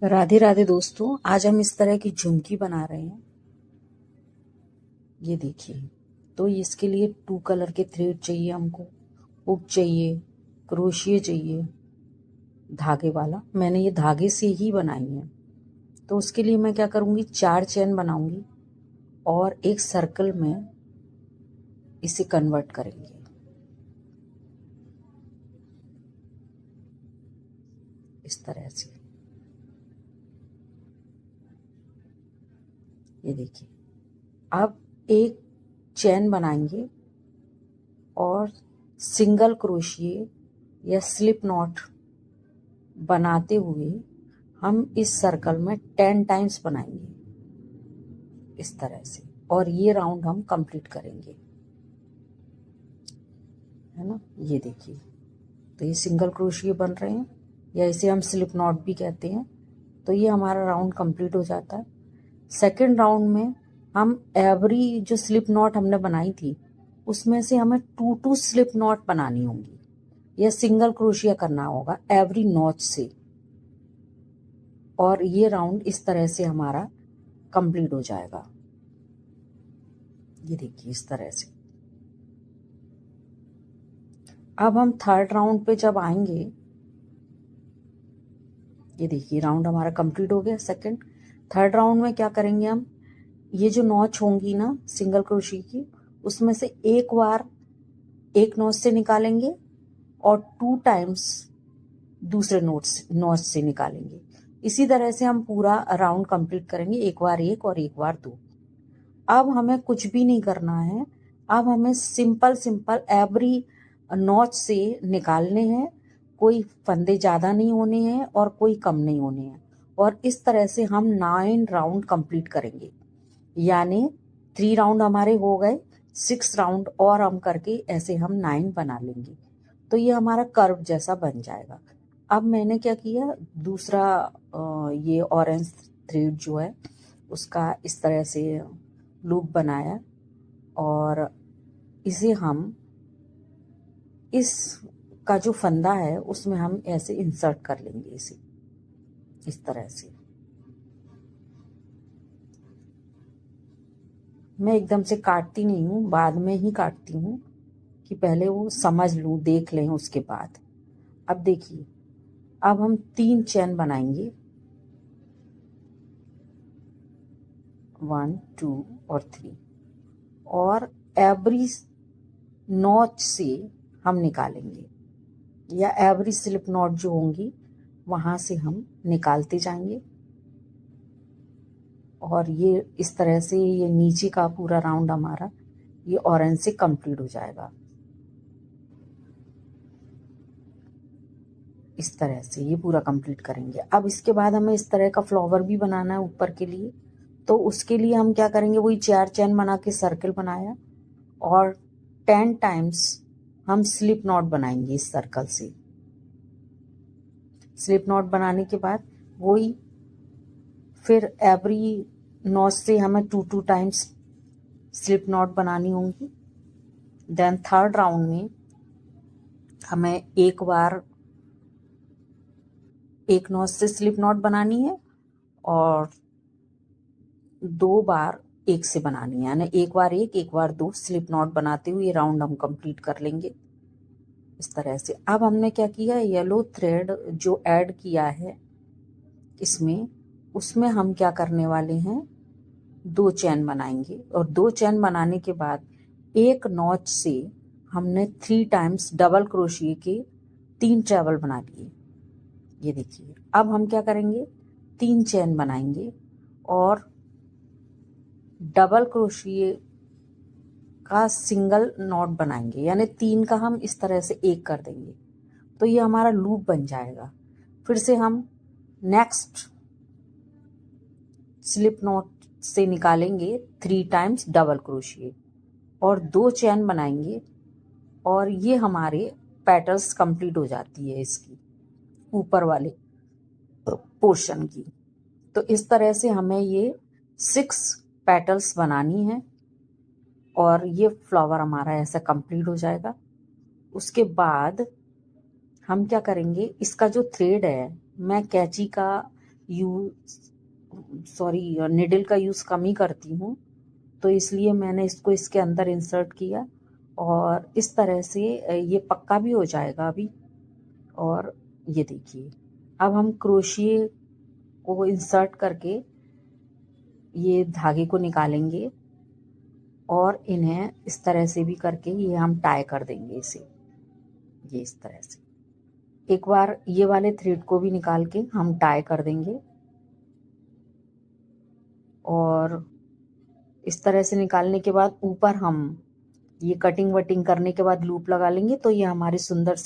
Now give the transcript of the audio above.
राधे राधे दोस्तों, आज हम इस तरह की झुमकी बना रहे हैं। ये देखिए। तो इसके लिए 2 कलर के थ्रेड चाहिए हमको, हुक चाहिए, क्रोशिया चाहिए, धागे वाला। मैंने ये धागे से ही बनाई है। तो उसके लिए मैं क्या करूँगी, 4 चेन बनाऊंगी और एक सर्कल में इसे कन्वर्ट करेंगे इस तरह से। ये देखिए। अब एक चेन बनाएंगे और सिंगल क्रोशिया या स्लिप नॉट बनाते हुए हम इस सर्कल में 10 टाइम्स बनाएंगे इस तरह से, और ये राउंड हम कंप्लीट करेंगे, है ना। ये देखिए। तो ये सिंगल क्रोशिया बन रहे हैं, या इसे हम स्लिप नॉट भी कहते हैं। तो ये हमारा राउंड कंप्लीट हो जाता है। सेकंड राउंड में हम एवरी जो स्लिप नॉट हमने बनाई थी उसमें से हमें 2 स्लिप नॉट बनानी होंगी, या सिंगल क्रोशिया करना होगा एवरी नॉच से, और ये राउंड इस तरह से हमारा कंप्लीट हो जाएगा। ये देखिए इस तरह से। अब हम थर्ड राउंड पे जब आएंगे, ये देखिए राउंड हमारा कंप्लीट हो गया सेकंड। थर्ड राउंड में क्या करेंगे हम, ये जो नॉच होंगी ना सिंगल क्रोशिया की, उसमें से एक बार एक नॉच से निकालेंगे और 2 टाइम्स दूसरे नॉच से निकालेंगे। इसी तरह से हम पूरा राउंड कंप्लीट करेंगे, एक बार एक और एक बार 2। अब हमें कुछ भी नहीं करना है। अब हमें सिंपल सिंपल एवरी नॉच से निकालने हैं। कोई फंदे ज़्यादा नहीं होने हैं और कोई कम नहीं होने हैं। और इस तरह से हम 9 राउंड कंप्लीट करेंगे। यानी 3 राउंड हमारे हो गए, 6 राउंड और हम करके ऐसे हम 9 बना लेंगे। तो ये हमारा कर्व जैसा बन जाएगा। अब मैंने क्या किया, दूसरा ये ऑरेंज थ्रेड जो है उसका इस तरह से लूप बनाया, और इसे हम इस का जो फंदा है उसमें हम ऐसे इंसर्ट कर लेंगे इसे इस तरह से। मैं एकदम से काटती नहीं हूँ, बाद में ही काटती हूँ कि पहले वो समझ लूँ, देख लें उसके बाद। अब देखिए, अब हम 3 चेन बनाएंगे, 1 2 और 3, और एवरी नॉच से हम निकालेंगे, या एवरी स्लिप नॉट जो होंगी वहां से हम निकालते जाएंगे। और ये इस तरह से ये नीचे का पूरा राउंड हमारा ये ऑरेंज से कंप्लीट हो जाएगा। इस तरह से ये पूरा कंप्लीट करेंगे। अब इसके बाद हमें इस तरह का फ्लावर भी बनाना है ऊपर के लिए। तो उसके लिए हम क्या करेंगे, वही 4 चेन बना के सर्कल बनाया, और 10 टाइम्स हम स्लिप नॉट बनाएंगे इस सर्कल से। स्लिप नॉट बनाने के बाद वही फिर एवरी नॉच से हमें 2 टाइम्स स्लिप नॉट बनानी होंगी। देन थर्ड राउंड में हमें एक बार एक नॉच से स्लिप नॉट बनानी है, और 2 बार एक से बनानी है, यानी एक बार 2 स्लिप नॉट बनाते हुए ये राउंड हम कंप्लीट कर लेंगे इस तरह से। अब हमने क्या किया, येलो थ्रेड जो ऐड किया है इसमें, उसमें हम क्या करने वाले हैं, 2 चेन बनाएंगे, और 2 चेन बनाने के बाद एक नॉच से हमने 3 टाइम्स डबल क्रोशिया के 3 ट्रेवल बना लिए। ये देखिए। अब हम क्या करेंगे, 3 चेन बनाएंगे और डबल क्रोशिया का सिंगल नॉट बनाएंगे, यानी 3 का हम इस तरह से एक कर देंगे। तो ये हमारा लूप बन जाएगा। फिर से हम नेक्स्ट स्लिप नॉट से निकालेंगे 3 टाइम्स डबल क्रोशिया, और 2 चेन बनाएंगे, और ये हमारे पेटल्स कंप्लीट हो जाती है इसकी ऊपर वाले पोर्शन की। तो इस तरह से हमें ये 6 पेटल्स बनानी है, और ये फ्लावर हमारा ऐसा कंप्लीट हो जाएगा। उसके बाद हम क्या करेंगे, इसका जो थ्रेड है मैं कैंची का निडल का यूज़ कम ही करती हूँ, तो इसलिए मैंने इसको इसके अंदर इंसर्ट किया और इस तरह से ये पक्का भी हो जाएगा अभी। और ये देखिए, अब हम क्रोशिए को इंसर्ट करके ये धागे को निकालेंगे और इन्हें इस तरह से भी करके ये हम टाई कर देंगे इसे, ये इस तरह से। एक बार ये वाले थ्रेड को भी निकाल के हम टाई कर देंगे और इस तरह से निकालने के बाद ऊपर हम ये कटिंग वटिंग करने के बाद लूप लगा लेंगे, तो ये हमारी सुंदर